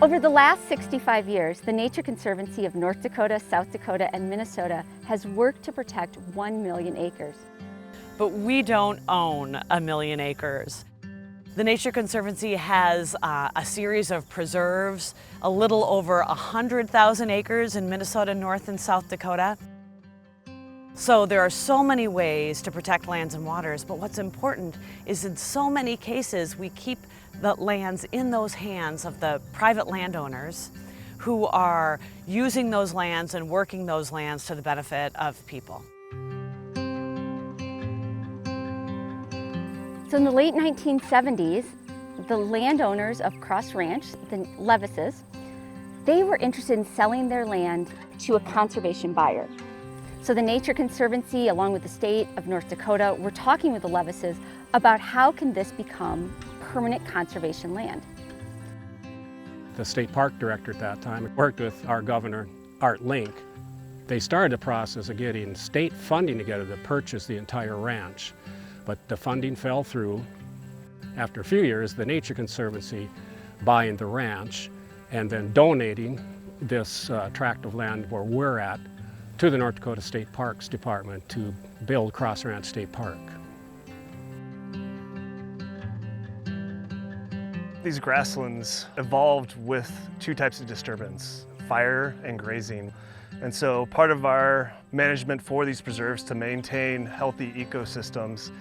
Over the last 65 years, the Nature Conservancy of North Dakota, South Dakota, and Minnesota has worked to protect 1 million acres. But we don't own 1 million acres. The Nature Conservancy has a series of preserves, a little over 100,000 acres in Minnesota, North and South Dakota. So there are so many ways to protect lands and waters, but what's important is in so many cases we keep the lands in those hands of the private landowners who are using those lands and working those lands to the benefit of people. So in the late 1970s, the landowners of Cross Ranch, the Levises, they were interested in selling their land to a conservation buyer. So the Nature Conservancy, along with the state of North Dakota, were talking with the Levises about how can this become permanent conservation land. The state park director at that time worked with our governor, Art Link. They started the process of getting state funding together to purchase the entire ranch, but the funding fell through. After a few years, the Nature Conservancy buying the ranch and then donating this tract of land where we're at to the North Dakota State Parks Department to build Cross Ranch State Park. These grasslands evolved with two types of disturbance, fire and grazing. And so part of our management for these preserves to maintain healthy ecosystems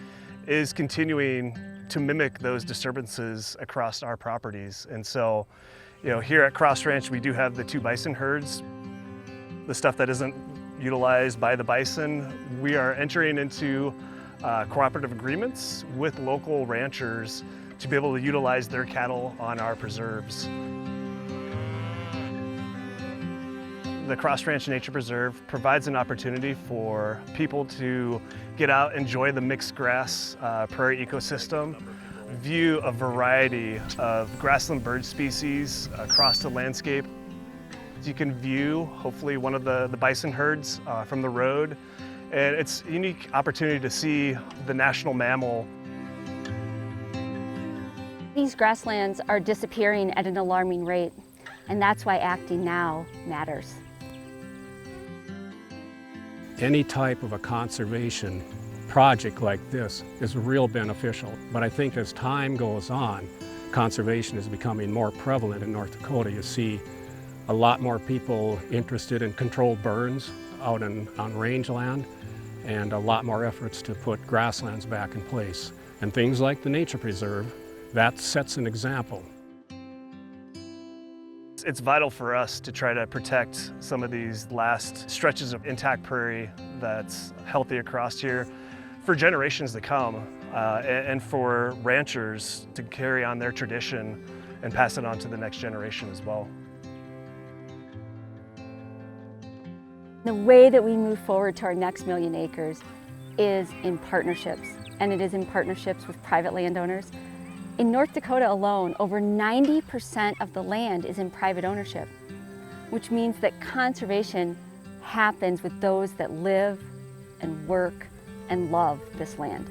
is continuing to mimic those disturbances across our properties. And so, here at Cross Ranch, we do have the 2 bison herds. The stuff that isn't utilized by the bison, we are entering into cooperative agreements with local ranchers to be able to utilize their cattle on our preserves. The Cross Ranch Nature Preserve provides an opportunity for people to get out, enjoy the mixed grass prairie ecosystem, view a variety of grassland bird species across the landscape. You can view, hopefully, one of the bison herds from the road, and it's a unique opportunity to see the national mammal. These grasslands are disappearing at an alarming rate, and that's why acting now matters. Any type of a conservation project like this is real beneficial, but I think as time goes on, conservation is becoming more prevalent in North Dakota. You see a lot more people interested in controlled burns out on rangeland, and a lot more efforts to put grasslands back in place. And things like the Nature Preserve, that sets an example. It's vital for us to try to protect some of these last stretches of intact prairie that's healthy across here for generations to come, and for ranchers to carry on their tradition and pass it on to the next generation as well. The way that we move forward to our next 1 million acres is in partnerships, and it is in partnerships with private landowners. In North Dakota alone, over 90% of the land is in private ownership, which means that conservation happens with those that live and work and love this land.